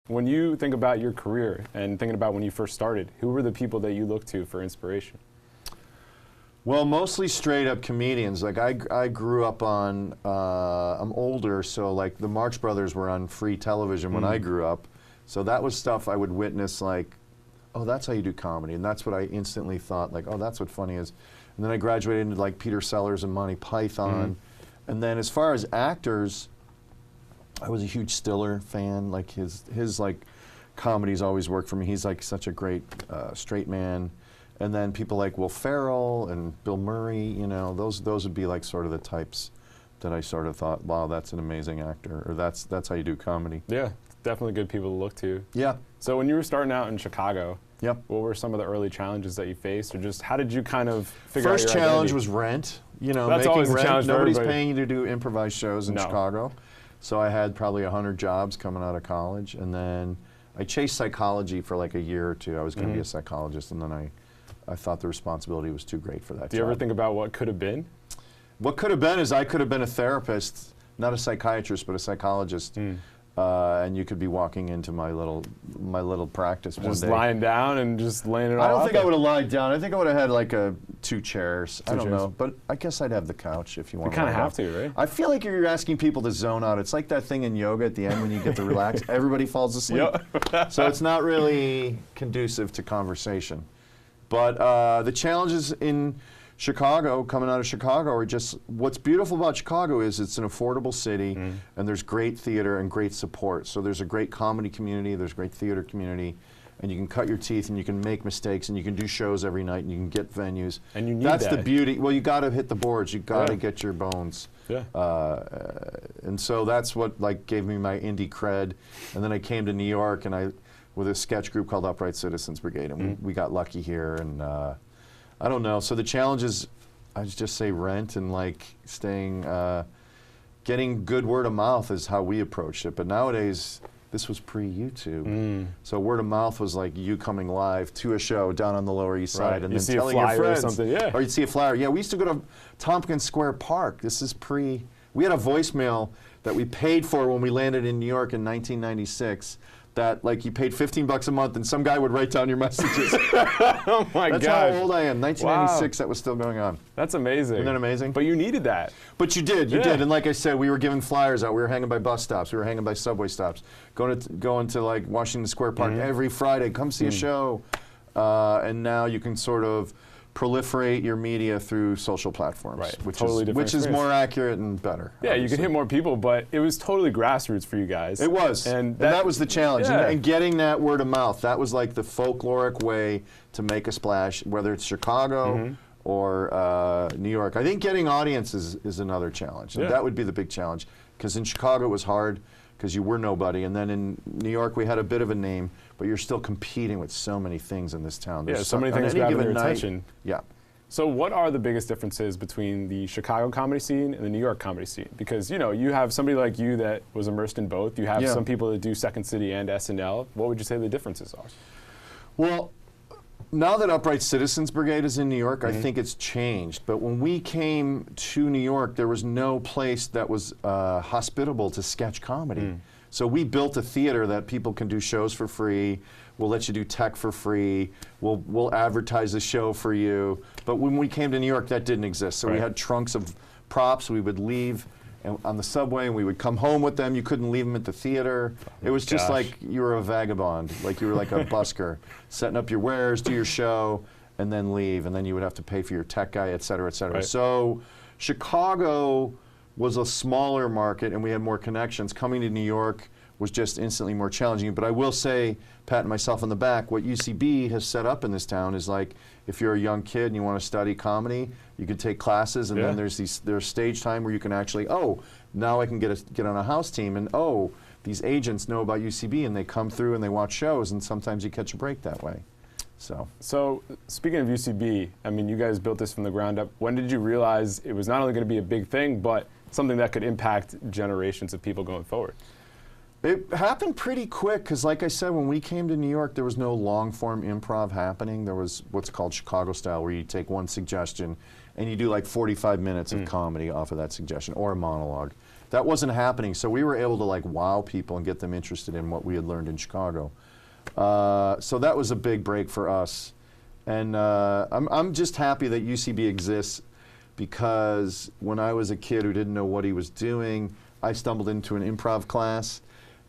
When you think about your career and thinking about when you first started, who were the people that you looked to for inspiration? Well, mostly straight up comedians. Like I grew up on, I'm older, so like the Marx Brothers were on free television when I grew up. So that was stuff I would witness like, oh, that's how you do comedy. And that's what I instantly thought, like, oh, that's what funny is. And then I graduated into like Peter Sellers and Monty Python. And then as far as actors, I was a huge Stiller fan. Like his like comedies always worked for me. He's like such a great straight man. And then people like Will Ferrell and Bill Murray, you know, those would be like sort of the types that I sort of thought, wow, that's an amazing actor, or that's how you do comedy. Yeah, definitely good people to look to. Yeah. So when you were starting out in Chicago, yep. What were some of the early challenges that you faced, or just how did you kind of figure out your First challenge identity? was rent. You know, That's making always a rent. challenge for Nobody's everybody. paying you to do improvised shows in Chicago. So I had probably 100 jobs coming out of college, and then I chased psychology for like a year or two. I was going to be a psychologist, and then I thought the responsibility was too great for that job. Do you ever think about what could have been? What could have been is I could have been a therapist, not a psychiatrist, but a psychologist. And you could be walking into my little practice one day. Just lying down and just laying it all out. I don't think there. I would have lied down. I think I would have had like two chairs. I don't chairs. know, but I guess I'd have the couch if you want. You kind of have to, right? I feel like you're asking people to zone out. It's like that thing in yoga at the end when you get to relax. Everybody falls asleep. Yep. So it's not really conducive to conversation. But the challenges in Chicago, coming out of Chicago, are just, what's beautiful about Chicago is it's an affordable city, and there's great theater and great support. So there's a great comedy community, there's a great theater community, and you can cut your teeth and you can make mistakes and you can do shows every night and you can get venues. And you need That's that. the beauty. Well, you got to hit the boards. You got to get your bones. Yeah. And so that's what like gave me my indie cred. And then I came to New York and with a sketch group called Upright Citizens Brigade, and we got lucky here. And I don't know. So the challenge is, I just say rent and like staying, getting good word of mouth is how we approached it. But nowadays, this was pre-YouTube. So word of mouth was like you coming live to a show down on the Lower East Side and you then see telling a flyer your friends. or something, yeah. Or you'd see a flyer. Yeah, we used to go to Tompkins Square Park. This is we had a voicemail that we paid for when we landed in New York in 1996. That like you paid $15 a month and some guy would write down your messages. Oh my God. That's how old I am. 1996, that was still going on. That's amazing. Isn't that amazing? But you needed that. But you did. And like I said, we were giving flyers out. We were hanging by bus stops. We were hanging by subway stops. Going to like Washington Square Park every Friday. Come see a show. And now you can sort of proliferate your media through social platforms, Right. which Totally is more accurate and better. Yeah, obviously. you can hit more people, but it was totally grassroots for you guys. It was, and that was the challenge. Yeah. And getting that word of mouth, that was like the folkloric way to make a splash, whether it's Chicago or New York. I think getting audiences is another challenge, and that would be the big challenge, because in Chicago it was hard, because you were nobody, and then in New York we had a bit of a name, but you're still competing with so many things in this town. There's so many things grabbing your attention. Yeah. So what are the biggest differences between the Chicago comedy scene and the New York comedy scene? Because, you know, you have somebody like you that was immersed in both. You have some people that do Second City and SNL. What would you say the differences are? Well, now that Upright Citizens Brigade is in New York, I think it's changed. But when we came to New York, there was no place that was hospitable to sketch comedy. So we built a theater that people can do shows for free. We'll let you do tech for free. We'll advertise the show for you. But when we came to New York, that didn't exist. So we had trunks of props. We would leave on the subway, and we would come home with them. You couldn't leave them at the theater. It was just like you were a vagabond, like you were like a busker, setting up your wares, do your show, and then leave. And then you would have to pay for your tech guy, et cetera, et cetera. Right. So Chicago was a smaller market, and we had more connections. Coming to New York was just instantly more challenging. But I will say, patting myself on the back, what UCB has set up in this town is like, if you're a young kid and you want to study comedy, you could take classes, and then there's stage time where you can actually, now I can get on a house team, and these agents know about UCB, and they come through and they watch shows, and sometimes you catch a break that way. So speaking of UCB, I mean, you guys built this from the ground up. When did you realize it was not only going to be a big thing, but something that could impact generations of people going forward? It happened pretty quick, because like I said, when we came to New York, there was no long-form improv happening. There was what's called Chicago style, where you take one suggestion and you do like 45 minutes of comedy off of that suggestion, or a monologue. that wasn't happening. So we were able to like wow people and get them interested in what we had learned in Chicago. So that was a big break for us. And I'm just happy that UCB exists, because when I was a kid who didn't know what he was doing, I stumbled into an improv class,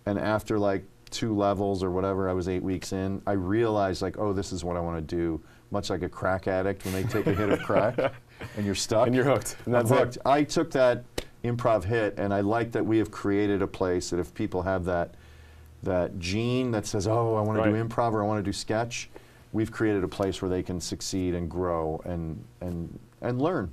and after like 2 levels or whatever, I was 8 weeks in, I realized like, oh, this is what I want to do. Much like a crack addict when they take a hit of crack and you're stuck. And you're hooked. And that's hooked. it. I took that improv hit, and I like that we have created a place that if people have that gene that says, oh, I want to do improv or I want to do sketch, we've created a place where they can succeed and grow and learn.